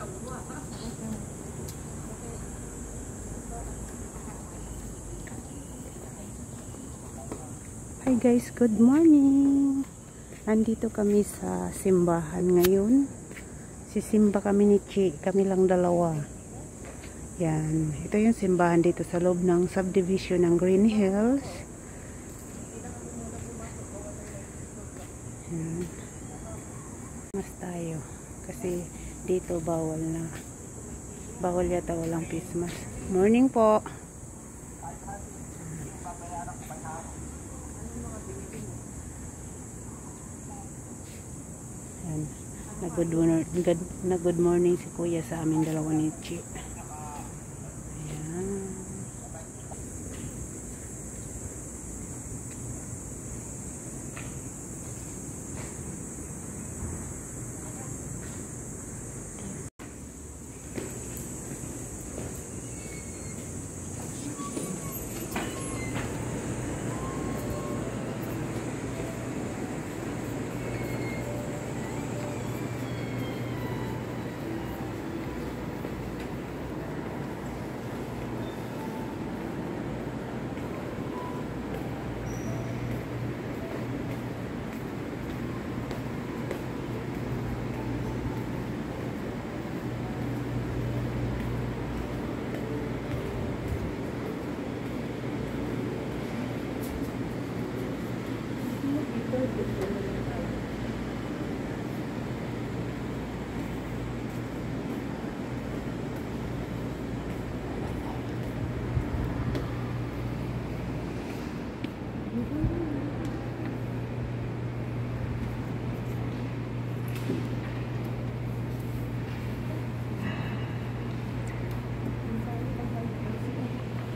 Hi guys, good morning. Nandito kami sa simbahan ngayon. Sisimba kami ni Chi, kami lang dalawa. Yan, ito yung simbahan dito sa loob ng subdivision ng Green Hills. Yan. Mas tayo kasi dito bawal na. Bawal yata, walang face mask. Morning po. Yan. Na good morning si kuya sa aming dalawa ni Chi. Ayan.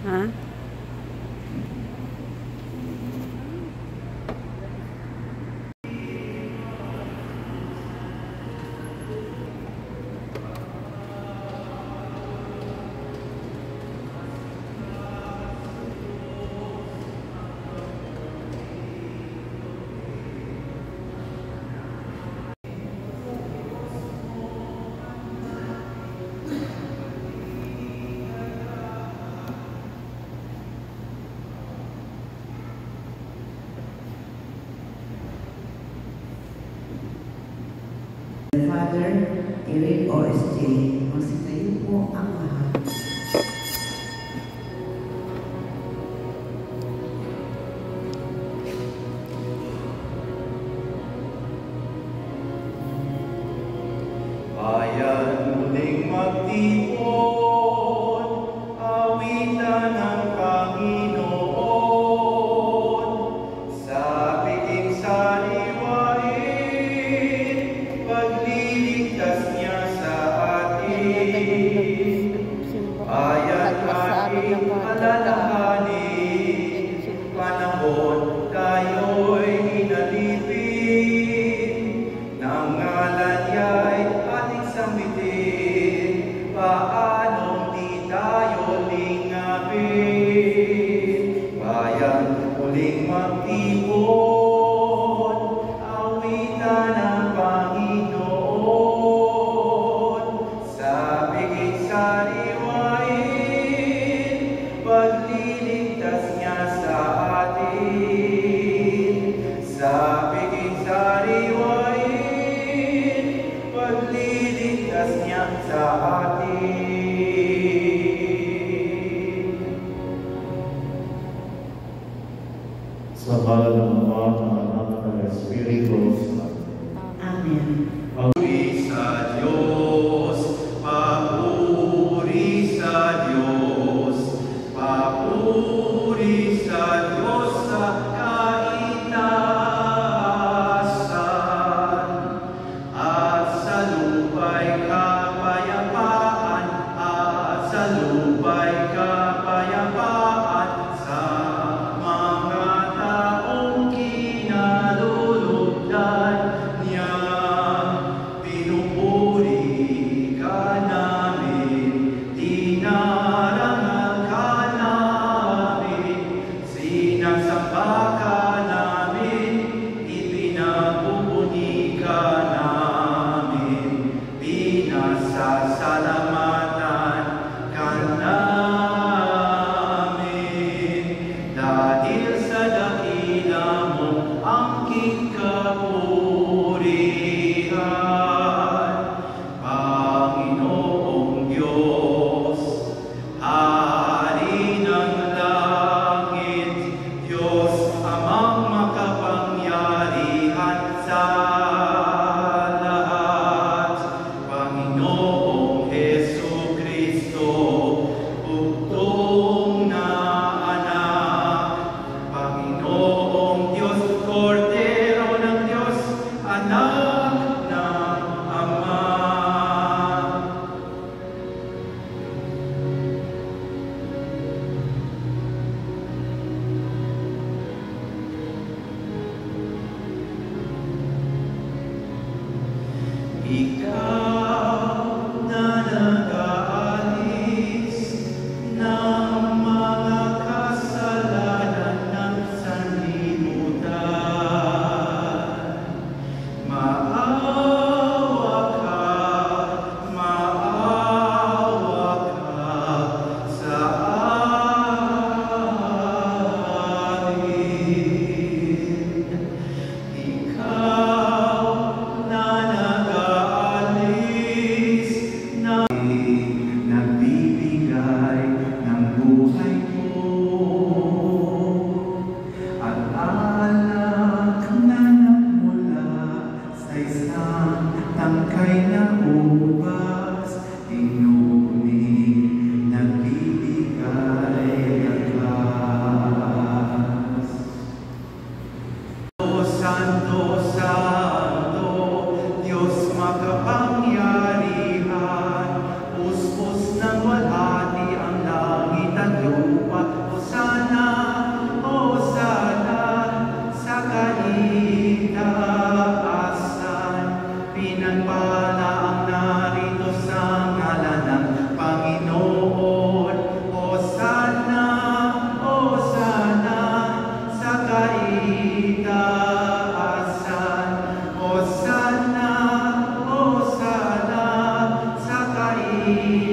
Ha? Father, Eric o SJ, magsitayo po ang lahat. Bayan muling magtipon, awitan ng Panginoon, sa piging sariwain, pagliligtas niya sa atin. Bayan ating alalahanin, panahon tayo'y inalipin, ng ngalan niya'y ating sambitin, paanong di tayo lingapin. Bayan muling magtipon, awitan ng Panginoon, sa biging sariwain, pagliligtas niya sa atin. Sa biging sariwain, pagliligtas niya sa atin. Sa ngalan ng Ama, ng Anak, ng Espiritu Santo. Amen. Papuri sa Diyos, papuri sa Diyos, papuri sa Diyos sa kaitaasan, at sa lupa'y kapayapaan pasasalamatan ka namin dahil sa dakila mo ang kikapurihan. Panginoong Diyos, Hari ng langit, Diyos Amang makapangyarihan sa lahat, Panginoong Jesucristo, bugtong na anak, Panginoong Diyos, Kordero ng Diyos, anak ng Ama. Ikaw na nag-aalis ng mga kasalanan ng sanlibutan. Maawa ka sa amin. Ikaw na nag-aalis ng nagbibigay ng buhay mo at alak na nagmula sa isang tangkay na ubas, inumin nagbibigay ng lakas. Santo, Santo, Diyos makapangyarihan, uspos ng walhati ang langit at lupa. Hosana, Hosana, sa kaitaasan, pinagpala ang narito sa ngalan ng Panginoon. Hosana, Hosana, sa kaitaasan, Hosana, Hosana, sa kaitaasan.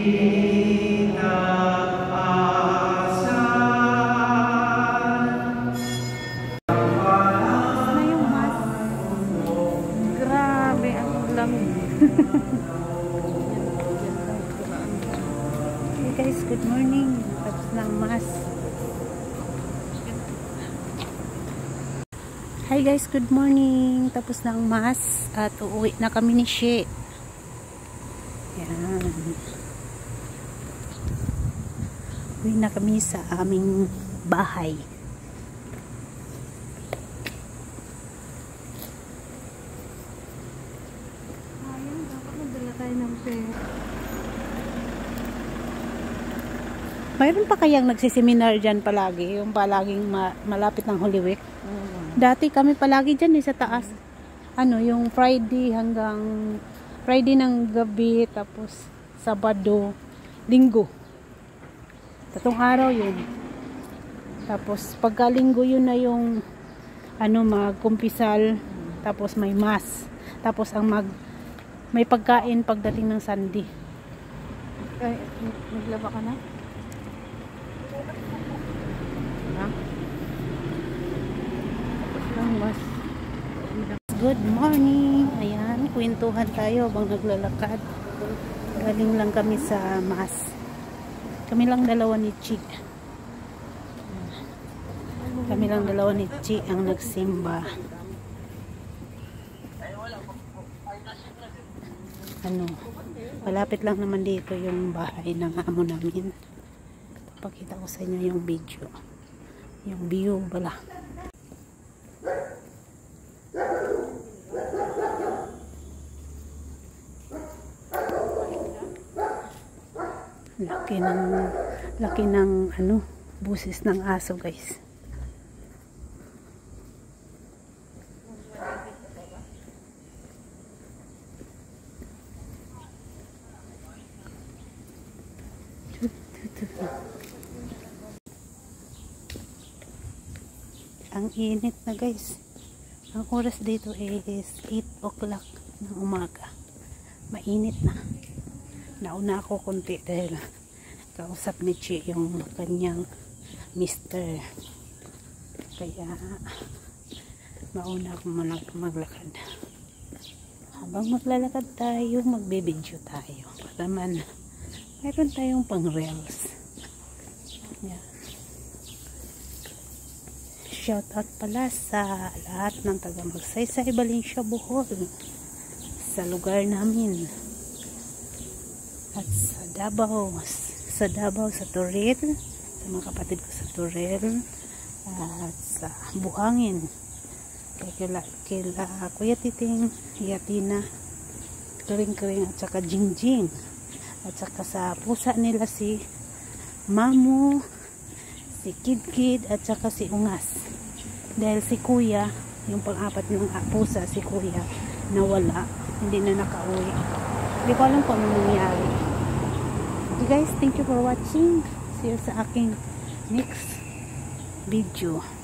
Na yung mas. Grabe, ang lamig. Hey guys, good morning. Tapos ng mas. Hi guys, good morning. Tapos ng mas at uuwi na kami ni She. Yan. Uwi na kami sa aming bahay. Ayun, dapat magdala tayo ng pera. Mayroon pa kayang nagsiseminar dyan palagi? Yung palaging malapit ng Holy Week? Dati kami palagi dyan sa taas. Ano, yung Friday hanggang Friday ng gabi, tapos Sabado, Linggo. Tatong araw yun. Tapos pagka Linggo yun na yung ano, magkumpisal, tapos may mass. Tapos ang may pagkain pagdating ng Sunday. Ay, naglaba ka na? Ha? Good morning. Ayan, kwentuhan tayo habang naglalakad. Galing lang kami sa mass. Kami lang dalawa ni Chi. Kami lang dalawa ni Chi ang nagsimba. Ano, malapit lang naman dito yung bahay ng amo namin. Pakita ko sa inyo yung video. Yung view bala. Laki ng ano, busis ng aso, guys. Ang init na, guys. Ang oras dito is 8 o'clock ng umaga. Mainit na. nauna ako konti dahil kausap ni Chi yung kanyang mister. Kaya mauna ako muna maglakad. Habang maglalakad tayo, magbe-video tayo. Para man meron tayong pang reels. Yan. Shout out pala sa lahat ng taga Magsaysay, Valencia, Bohol. Sa lugar namin. At sa Davao, sa Toril, sa mga kapatid ko sa Toril, at sa Buhangin, kila Kuya Titing, Yatina, Kring-Kring, at saka Jingjing, at saka sa pusa nila si Mamu, si Kid, at saka si Ungas. Dahil si Kuya, yung pang-apat ng pusa, si Kuya, nawala, hindi na nakauwi. Hindi ko alam kung ano nangyari. Okay guys, thank you for watching. See you sa aking next video.